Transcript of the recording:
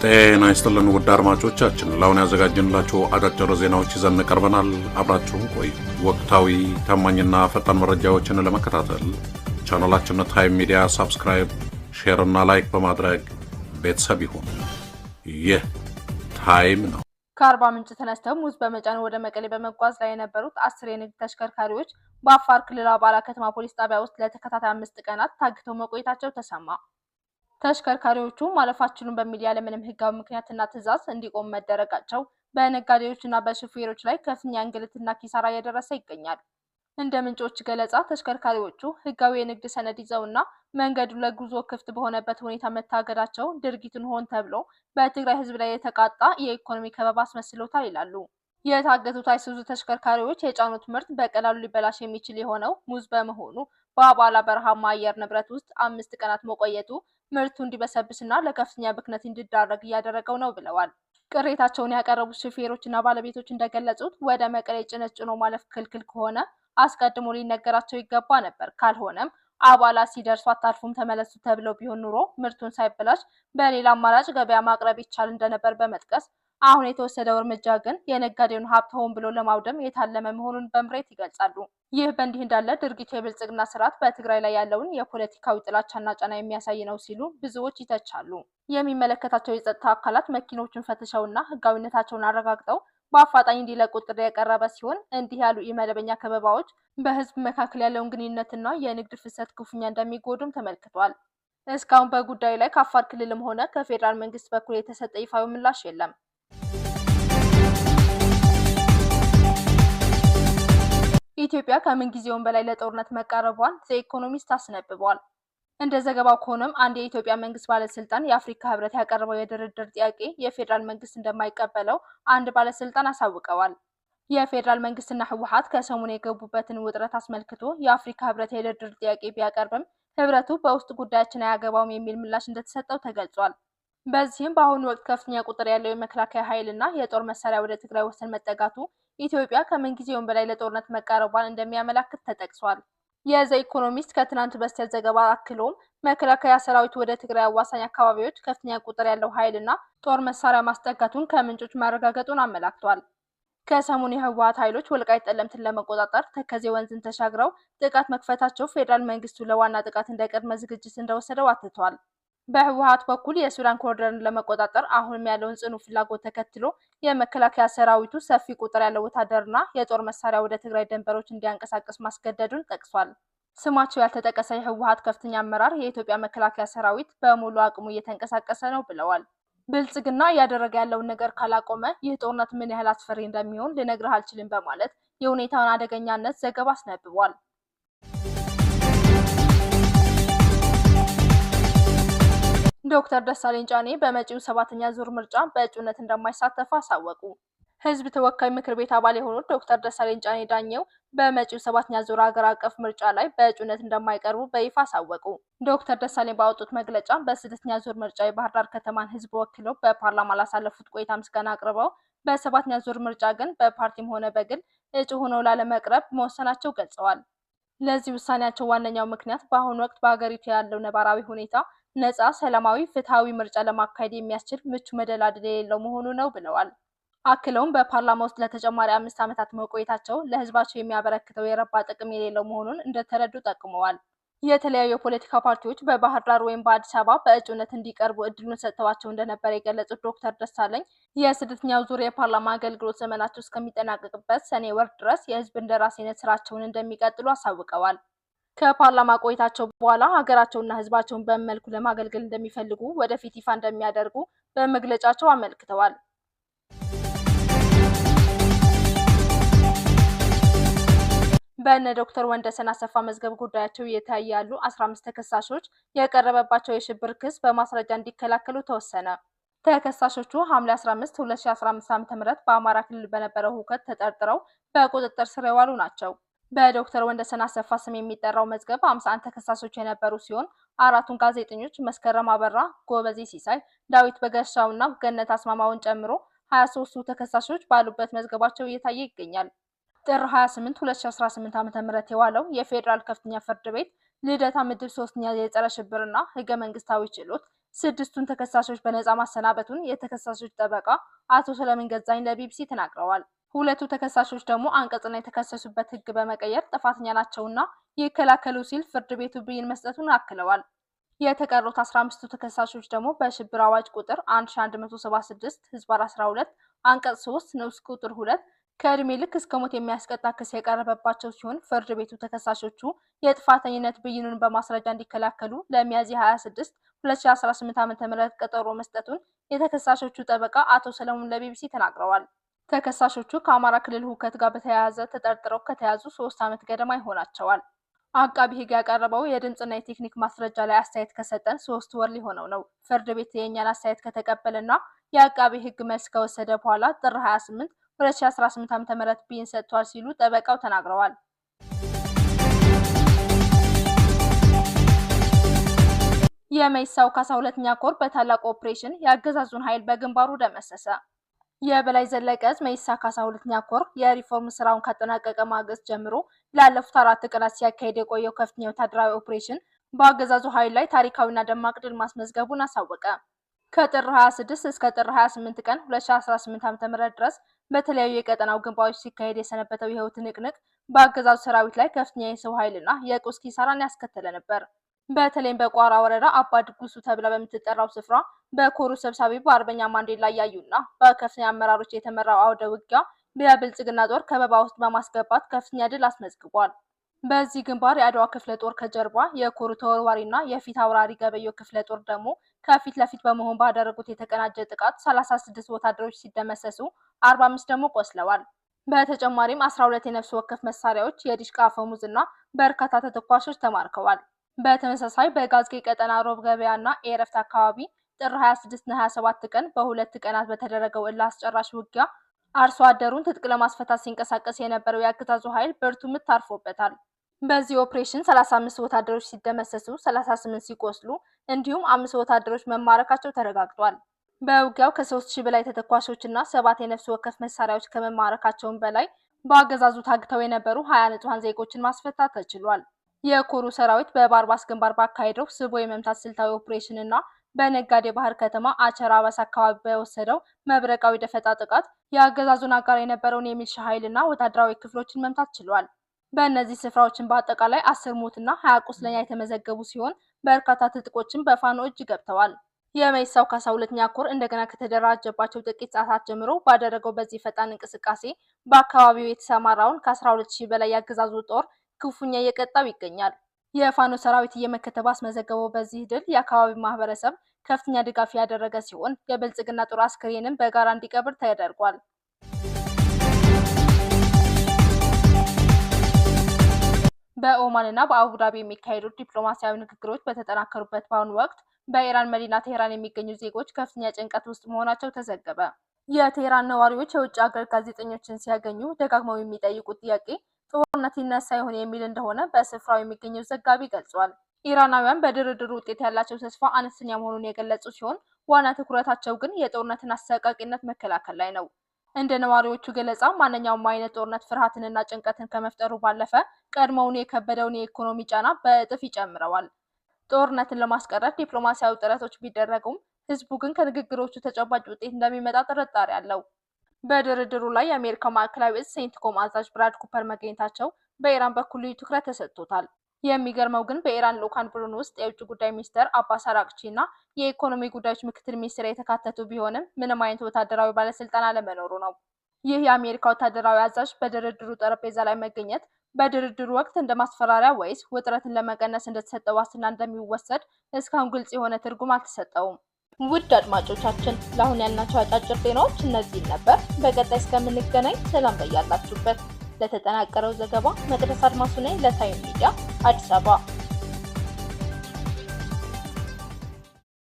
ጤና ይስጥልን ውድ አድማጮቻችን፣ ለአሁን ያዘጋጀንላችሁ አጫጭር ዜናዎች ይዘን ቀርበናል። አብራችሁን ቆዩ። ወቅታዊ ታማኝና ፈጣን መረጃዎችን ለመከታተል ቻናላችንን ታይም ሚዲያ ሰብስክራይብ፣ ሼር እና ላይክ በማድረግ ቤተሰብ ይሁን። ይህ ታይም ነው። ከአርባ ምንጭ ተነስተው ሙዝ በመጫን ወደ መቀሌ በመጓዝ ላይ የነበሩት 10 የንግድ ተሽከርካሪዎች በአፋር ክልል አባላ ከተማ ፖሊስ ጣቢያ ውስጥ ለተከታታይ 5 ቀናት ታግተው መቆየታቸው ተሰማ። ተሽከርካሪዎቹ ማለፋቸውን በሚል ያለምንም ህጋዊ ምክንያትና ትዕዛዝ እንዲቆም መደረጋቸው በነጋዴዎችና በሹፌሮች ላይ ከፍተኛ እንግልትና ኪሳራ እያደረሰ ይገኛል። እንደ ምንጮች ገለጻ ተሽከርካሪዎቹ ህጋዊ የንግድ ሰነድ ይዘውና መንገዱ ለጉዞ ክፍት በሆነበት ሁኔታ መታገዳቸው ድርጊቱን ሆን ተብሎ በትግራይ ህዝብ ላይ የተቃጣ የኢኮኖሚ ከበባ አስመስሎታል ይላሉ። የታገቱት አይሱዙ ተሽከርካሪዎች የጫኑት ምርት በቀላሉ ሊበላሽ የሚችል የሆነው ሙዝ በመሆኑ በአባላ በረሃማ አየር ንብረት ውስጥ 5 ቀናት መቆየቱ ምርቱ እንዲበሰብስና ለከፍተኛ ብክነት እንዲዳረግ እያደረገው ነው ብለዋል። ቅሬታቸውን ያቀረቡት ሹፌሮችና ባለቤቶች እንደገለጹት ወደ መቀሌ ጭነት ጭኖ ማለፍ ክልክል ከሆነ አስቀድሞ ሊነገራቸው ይገባ ነበር፣ ካልሆነም አባላ ሲደርሱ አታልፉም ተመለሱ ተብለው ቢሆን ኑሮ ምርቱን ሳይበላሽ በሌላ አማራጭ ገበያ ማቅረብ ይቻል እንደነበር በመጥቀስ አሁን የተወሰደው እርምጃ ግን የነጋዴውን ሀብት ሆን ብሎ ለማውደም የታለመ መሆኑን በምሬት ይገልጻሉ። ይህ በእንዲህ እንዳለ ድርጊቱ የብልጽግና ስርዓት በትግራይ ላይ ያለውን የፖለቲካዊ ጥላቻና ጫና የሚያሳይ ነው ሲሉ ብዙዎች ይተቻሉ። የሚመለከታቸው የጸጥታ አካላት መኪኖቹን ፈትሸውና ህጋዊነታቸውን አረጋግጠው በአፋጣኝ እንዲለቁ ጥሪ የቀረበ ሲሆን እንዲህ ያሉ ኢመደበኛ ከበባዎች በህዝብ መካከል ያለውን ግንኙነትና የንግድ ፍሰት ክፉኛ እንደሚጎዱም ተመልክቷል። እስካሁን በጉዳዩ ላይ ከአፋር ክልልም ሆነ ከፌዴራል መንግስት በኩል የተሰጠ ይፋዊ ምላሽ የለም። ኢትዮጵያ ከምን ጊዜውም በላይ ለጦርነት መቃረቧን ዘ ኢኮኖሚስት አስነብቧል። እንደ ዘገባው ከሆነም አንድ የኢትዮጵያ መንግስት ባለስልጣን የአፍሪካ ህብረት ያቀረበው የድርድር ጥያቄ የፌዴራል መንግስት እንደማይቀበለው አንድ ባለስልጣን አሳውቀዋል። የፌዴራል መንግስትና ህወሓት ከሰሞኑ የገቡበትን ውጥረት አስመልክቶ የአፍሪካ ህብረት የድርድር ጥያቄ ቢያቀርብም ህብረቱ በውስጥ ጉዳያችን አያገባውም የሚል ምላሽ እንደተሰጠው ተገልጿል። በዚህም በአሁኑ ወቅት ከፍተኛ ቁጥር ያለው የመከላከያ ኃይልና የጦር መሳሪያ ወደ ትግራይ ወሰን መጠጋቱ ኢትዮጵያ ከምን ጊዜውም በላይ ለጦርነት መቃረቧን እንደሚያመላክት ተጠቅሷል። የዘ ኢኮኖሚስት ከትናንት በስቲያ ዘገባ አክሎም መከላከያ ሰራዊቱ ወደ ትግራይ አዋሳኝ አካባቢዎች ከፍተኛ ቁጥር ያለው ኃይልና ጦር መሳሪያ ማስጠጋቱን ከምንጮች ማረጋገጡን አመላክቷል። ከሰሞኑ የህወሓት ኃይሎች ወልቃይት ጠለምትን ለመቆጣጠር ተከዜ ወንዝን ተሻግረው ጥቃት መክፈታቸው ፌዴራል መንግስቱ ለዋና ጥቃት እንደ ቅድመ ዝግጅት እንደወሰደው አትቷል። በህወሓት በኩል የሱዳን ኮሪደርን ለመቆጣጠር አሁንም ያለውን ጽኑ ፍላጎት ተከትሎ የመከላከያ ሰራዊቱ ሰፊ ቁጥር ያለው ወታደርና የጦር መሳሪያ ወደ ትግራይ ድንበሮች እንዲያንቀሳቀስ ማስገደዱን ጠቅሷል። ስማቸው ያልተጠቀሰ የህወሓት ከፍተኛ አመራር የኢትዮጵያ መከላከያ ሰራዊት በሙሉ አቅሙ እየተንቀሳቀሰ ነው ብለዋል። ብልጽግና እያደረገ ያለውን ነገር ካላቆመ ይህ ጦርነት ምን ያህል አስፈሪ እንደሚሆን ልነግርህ አልችልም በማለት የሁኔታውን አደገኛነት ዘገባ አስነብቧል። ዶክተር ደሳለኝ ጫኔ በመጪው 7ኛ ዙር ምርጫ በእጩነት እንደማይሳተፉ አሳወቁ። ህዝብ ተወካይ ምክር ቤት አባል የሆኑት ዶክተር ደሳለኝ ጫኔ ዳኘው በመጪው 7ኛ ዙር ሀገር አቀፍ ምርጫ ላይ በእጩነት እንደማይቀርቡ በይፋ አሳወቁ። ዶክተር ደሳለኝ ባወጡት መግለጫ በ6ኛ ዙር ምርጫ የባህር ዳር ከተማን ህዝብ ወክለው በፓርላማ ላሳለፉት ቆይታ ምስጋና አቅርበው በ7ኛ ዙር ምርጫ ግን በፓርቲም ሆነ በግል እጩ ሆነው ላለመቅረብ መወሰናቸው ገልጸዋል። ለዚህ ውሳኔያቸው ዋነኛው ምክንያት በአሁኑ ወቅት በሀገሪቱ ያለው ነባራዊ ሁኔታ ነፃ፣ ሰላማዊ፣ ፍትሃዊ ምርጫ ለማካሄድ የሚያስችል ምቹ መደላድል የሌለው መሆኑ ነው ብለዋል። አክለውም በፓርላማ ውስጥ ለተጨማሪ 5 ዓመታት መቆየታቸው ለህዝባቸው የሚያበረክተው የረባ ጥቅም የሌለው መሆኑን እንደተረዱ ጠቁመዋል። የተለያዩ የፖለቲካ ፓርቲዎች በባህር ዳር ወይም በአዲስ አበባ በእጩነት እንዲቀርቡ እድሉን ሰጥተዋቸው እንደነበር የገለጹት ዶክተር ደሳለኝ የ6ኛው ዙር የፓርላማ አገልግሎት ዘመናቸው እስከሚጠናቀቅበት ሰኔ ወር ድረስ የህዝብ እንደራሴነት ስራቸውን እንደሚቀጥሉ አሳውቀዋል። ከፓርላማ ቆይታቸው በኋላ ሀገራቸውና ህዝባቸውን በመልኩ ለማገልገል እንደሚፈልጉ ወደፊት ይፋ እንደሚያደርጉ በመግለጫቸው አመልክተዋል። በእነ ዶክተር ወንደሰን አሰፋ መዝገብ ጉዳያቸው እየታዩ ያሉ 15 ተከሳሾች የቀረበባቸው የሽብር ክስ በማስረጃ እንዲከላከሉ ተወሰነ። ተከሳሾቹ ሐምሌ 15 2015 ዓ.ም በአማራ ክልል በነበረው ሁከት ተጠርጥረው በቁጥጥር ስር የዋሉ ናቸው። በዶክተር ወንደሰን አሰፋ ስም የሚጠራው መዝገብ 51 ተከሳሾች የነበሩ ሲሆን አራቱን ጋዜጠኞች መስከረም አበራ፣ ጎበዜ ሲሳይ፣ ዳዊት በገሻውና ገነት አስማማውን ጨምሮ 23ቱ ተከሳሾች ባሉበት መዝገባቸው እየታየ ይገኛል። ጥር 28 2018 ዓ.ም የዋለው የፌዴራል ከፍተኛ ፍርድ ቤት ልደታ ምድብ 3ኛ የጸረ ሽብርና ህገ መንግስታዊ ችሎት 6ቱን ተከሳሾች በነጻ ማሰናበቱን የተከሳሾች ጠበቃ አቶ ሰለሞን ገዛኝ ለቢቢሲ ተናግረዋል። ሁለቱ ተከሳሾች ደግሞ አንቀጽና የተከሰሱበት ሕግ በመቀየር ጥፋተኛ ናቸውና ይከላከሉ ሲል ፍርድ ቤቱ ብይን መስጠቱን አክለዋል። የተቀሩት 15ቱ ተከሳሾች ደግሞ በሽብር አዋጅ ቁጥር 1176/12 አንቀጽ 3 ንዑስ ቁጥር 2 ከዕድሜ ልክ እስከ ሞት የሚያስቀጣ ክስ የቀረበባቸው ሲሆን ፍርድ ቤቱ ተከሳሾቹ የጥፋተኝነት ብይኑን በማስረጃ እንዲከላከሉ ለሚያዝያ 26 2018 ዓ.ም ቀጠሮ መስጠቱን የተከሳሾቹ ጠበቃ አቶ ሰለሞን ለቢቢሲ ተናግረዋል። ተከሳሾቹ ከአማራ ክልል ሁከት ጋር በተያያዘ ተጠርጥረው ከተያዙ 3 ዓመት ገደማ ይሆናቸዋል። አቃቢ ሕግ ያቀረበው የድምጽና የቴክኒክ ማስረጃ ላይ አስተያየት ከሰጠን 3 ወር ሊሆነው ነው። ፍርድ ቤት የእኛን አስተያየት ከተቀበለና የአቃቢ ሕግ መልስ ከወሰደ በኋላ ጥር 28 2018 ዓ.ም ብይን ሰጥቷል ሲሉ ጠበቃው ተናግረዋል። የመይሳው ካሳ 2ኛ ኮር በታላቅ ኦፕሬሽን የአገዛዙን ኃይል በግንባሩ ደመሰሰ። የበላይ ዘለቀ ዕዝ መይሳ ካሳ 2ኛ ኮር የሪፎርም ስራውን ካጠናቀቀ ማግስት ጀምሮ ላለፉት 4 ቀናት ሲያካሄድ የቆየው ከፍተኛ ወታደራዊ ኦፕሬሽን በአገዛዙ ኃይል ላይ ታሪካዊና ደማቅ ድል ማስመዝገቡን አሳወቀ። ከጥር 26 እስከ ጥር 28 ቀን 2018 ዓ.ም ድረስ በተለያዩ የቀጠናው ግንባሮች ሲካሄድ የሰነበተው ይኸው ትንቅንቅ በአገዛዙ ሰራዊት ላይ ከፍተኛ የሰው ኃይልና የቁስ ኪሳራን ያስከተለ ነበር። በተለይም በቋራ ወረዳ አባ ድጉሱ ተብላ በምትጠራው ስፍራ በኮሩ ሰብሳቢ በአርበኛ ማንዴላ ያዩና በከፍተኛ አመራሮች የተመራው አውደ ውጊያ በብልጽግና ጦር ከበባ ውስጥ በማስገባት ከፍተኛ ድል አስመዝግቧል። በዚህ ግንባር የአድዋ ክፍለ ጦር ከጀርባ፣ የኮሩ ተወርዋሪና የፊት አውራሪ ገበየው ክፍለ ጦር ደግሞ ከፊት ለፊት በመሆን ባደረጉት የተቀናጀ ጥቃት 36 ወታደሮች ሲደመሰሱ 45 ደግሞ ቆስለዋል። በተጨማሪም 12 የነፍስ ወከፍ መሳሪያዎች፣ የዲሽቃ አፈሙዝና በርካታ ተተኳሾች ተማርከዋል። በተመሳሳይ በጋዝጌ ቀጠና ሮብ ገበያና ኤረፍት አካባቢ ጥር 26ና 27 ቀን በሁለት ቀናት በተደረገው እልህ አስጨራሽ ውጊያ አርሶ አደሩን ትጥቅ ለማስፈታት ሲንቀሳቀስ የነበረው የአገዛዙ ኃይል ብርቱ ምት አርፎበታል። በዚህ ኦፕሬሽን 35 ወታደሮች ሲደመሰሱ 38 ሲቆስሉ እንዲሁም 5 ወታደሮች መማረካቸው ተረጋግጧል። በውጊያው ከ3000 በላይ ተተኳሾችና 7 የነፍስ ወከፍ መሳሪያዎች ከመማረካቸውም በላይ በአገዛዙ ታግተው የነበሩ 20 ንጹሃን ዜጎችን ማስፈታት ተችሏል። የኮሩ ሰራዊት በባርባስ ግንባር ባካሄደው ስቦ የመምታት ስልታዊ ኦፕሬሽን እና በነጋዴ ባህር ከተማ አቸራ አባስ አካባቢ በወሰደው መብረቃዊ ደፈጣ ጥቃት የአገዛዙን አጋር የነበረውን የሚሊሻ ኃይልና ወታደራዊ ክፍሎችን መምታት ችሏል። በእነዚህ ስፍራዎችን በአጠቃላይ 10 ሞትና 20 ቁስለኛ የተመዘገቡ ሲሆን በርካታ ትጥቆችን በፋኖ እጅ ገብተዋል። የመይሳው ካሳ 2ኛ ኮር እንደገና ከተደራጀባቸው ጥቂት ሰዓታት ጀምሮ ባደረገው በዚህ ፈጣን እንቅስቃሴ በአካባቢው የተሰማራውን ከ12000 በላይ የአገዛዙ ጦር ክፉኛ እየቀጣው ይገኛል። የፋኖ ሰራዊት እየመከተ ባስመዘገበው በዚህ ድል የአካባቢው ማህበረሰብ ከፍተኛ ድጋፍ ያደረገ ሲሆን የብልጽግና ጦር አስክሬንም በጋራ እንዲቀብር ተደርጓል። በኦማንና በአቡዳቢ የሚካሄዱ ዲፕሎማሲያዊ ንግግሮች በተጠናከሩበት በአሁኑ ወቅት በኢራን መዲና ቴህራን የሚገኙ ዜጎች ከፍተኛ ጭንቀት ውስጥ መሆናቸው ተዘገበ። የቴህራን ነዋሪዎች የውጭ ሀገር ጋዜጠኞችን ሲያገኙ ደጋግመው የሚጠይቁት ጥያቄ ጦርነት ይነሳ ይሆን የሚል እንደሆነ በስፍራው የሚገኘው ዘጋቢ ገልጿል። ኢራናውያን በድርድሩ ውጤት ያላቸው ተስፋ አነስተኛ መሆኑን የገለጹ ሲሆን ዋና ትኩረታቸው ግን የጦርነትን አሰቃቂነት መከላከል ላይ ነው። እንደ ነዋሪዎቹ ገለጻ ማንኛውም አይነት ጦርነት ፍርሃትንና ጭንቀትን ከመፍጠሩ ባለፈ ቀድሞውን የከበደውን የኢኮኖሚ ጫና በእጥፍ ይጨምረዋል። ጦርነትን ለማስቀረት ዲፕሎማሲያዊ ጥረቶች ቢደረጉም ህዝቡ ግን ከንግግሮቹ ተጨባጭ ውጤት እንደሚመጣ ጥርጣሬ አለው። በድርድሩ ላይ የአሜሪካው ማዕከላዊ እዝ ሴንትኮም አዛዥ ብራድ ኩፐር መገኘታቸው በኢራን በኩል ልዩ ትኩረት ተሰጥቶታል። የሚገርመው ግን በኢራን ልዑካን ቡድን ውስጥ የውጭ ጉዳይ ሚኒስትር አባስ አራቅቺ እና የኢኮኖሚ ጉዳዮች ምክትል ሚኒስትር የተካተቱ ቢሆንም ምንም አይነት ወታደራዊ ባለስልጣን አለመኖሩ ነው። ይህ የአሜሪካ ወታደራዊ አዛዥ በድርድሩ ጠረጴዛ ላይ መገኘት በድርድሩ ወቅት እንደ ማስፈራሪያ ወይስ ውጥረትን ለመቀነስ እንደተሰጠ ዋስትና እንደሚወሰድ እስካሁን ግልጽ የሆነ ትርጉም አልተሰጠውም። ውድ አድማጮቻችን ለአሁን ያልናቸው አጫጭር ዜናዎች እነዚህ ነበር። በቀጣይ እስከምንገናኝ ሰላም በያላችሁበት። ለተጠናቀረው ዘገባ መቅደስ አድማሱ ነኝ ለታይም ሚዲያ አዲስ አበባ።